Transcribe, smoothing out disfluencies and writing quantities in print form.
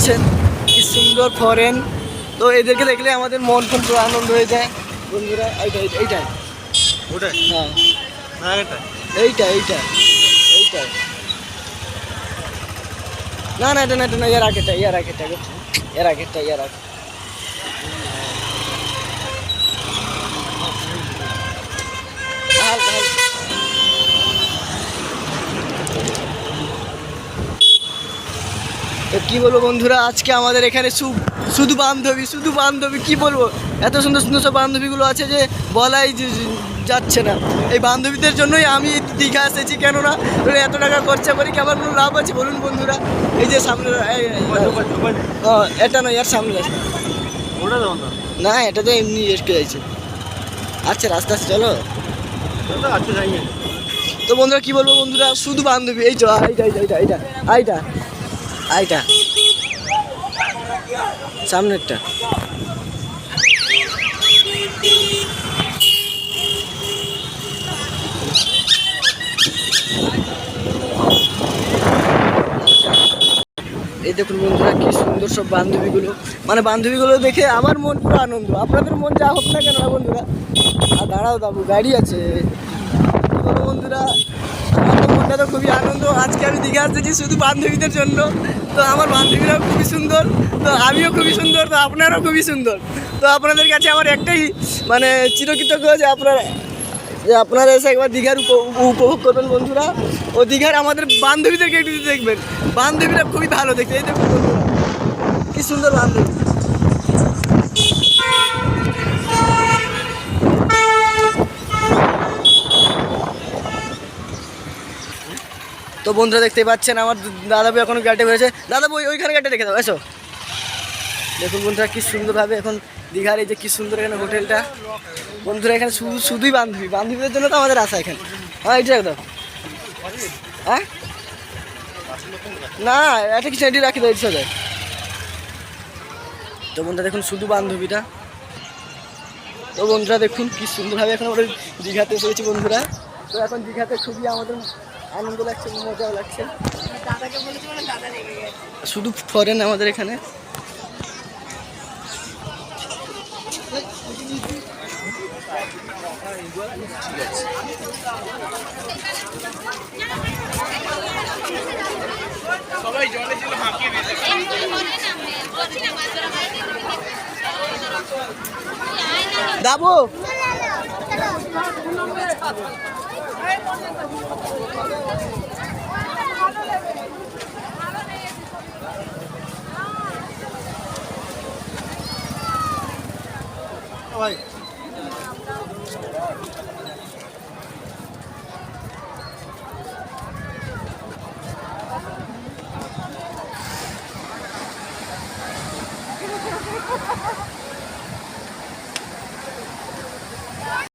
পাচ্ছেন কি সুন্দর ফরেন। তো এদেরকে দেখলে আমাদের মন খুব আনন্দ হয়ে যায় বন্ধুরা। এইটাই ওটাই হ্যাঁ এইটাই না না এটা না এটা না ইয়ার আগেটা কি বলবো বন্ধুরা, আজকে আমাদের এখানে শুধু বান্ধবী কি বলবো, এত সুন্দর সুন্দর সব বান্ধবীগুলো আছে যে বলাই যাচ্ছে না। এই বান্ধবীদের জন্যই আমি দীঘা এসেছি, কেননা এত টাকা খরচা করি কি আমার কোনো লাভ আছে বলুন বন্ধুরা। এই যে সামনে এটা নয়, এর সামনে না, এটা তো এমনি এসে যাচ্ছে। আচ্ছা রাস্তা আছে, চলো। তো বন্ধুরা কি বলবো বন্ধুরা, শুধু বান্ধবী। এই তো এইটা সামনেরটা। এই দেখুন বন্ধুরা কি সুন্দর সব বান্ধবীগুলো, মানে বান্ধবীগুলো দেখে আমার মন পুরো আনন্দ। আপনাদের মন যা হোক না কেন বন্ধুরা। আর দাঁড়াও দাবু, গাড়ি আছে বন্ধুরা। আমার তো মনটা তো খুবই আনন্দ। আজকে আমি দীঘা আসতেছি শুধু বান্ধবীদের জন্য। তো আমার বান্ধবীরাও খুবই সুন্দর, তো আমিও খুবই সুন্দর, তো আপনারাও খুবই সুন্দর। তো আপনাদের কাছে আমার একটাই মানে চিরকৃতজ্ঞ যে আপনারা এসে একবার দীঘার উপভোগ করবেন বন্ধুরা। ও দীঘার আমাদের বান্ধবীদেরকে একটু দেখবেন, বান্ধবীরা খুবই ভালো দেখতে। এই দেখুন বন্ধুরা কি সুন্দর বান্ধবী। তো বন্ধুরা দেখতে পাচ্ছেন আমার দাদাবু এখনো গাড়িতে বেরোছে। দাদাবু ওইখানে গাড়িটা রেখে দাও, এসো। দেখুন বন্ধুরা কি সুন্দরভাবে এখন দীঘার এই যে কি সুন্দর এখানে হোটেলটা বন্ধুরা। এখানে শুধুই বান্ধবীদের জন্য তো আমাদের আসা এখানে। হ্যাঁ এইটা দাও। হ্যাঁ না এটা কিছু এটি রাখি দাও, ইচ্ছা যায়। তো বন্ধুরা দেখুন শুধু বান্ধবীটা। তো বন্ধুরা দেখুন কি সুন্দরভাবে এখন আমরা দীঘাতে এসেছি বন্ধুরা। তো এখন দীঘাতে খুবই আমাদের আনন্দ লাগছে, মজাও লাগছে। শুধু ফরেন আমাদের এখানে। সবাই জলে ছিল হাঁপিয়ে দাবো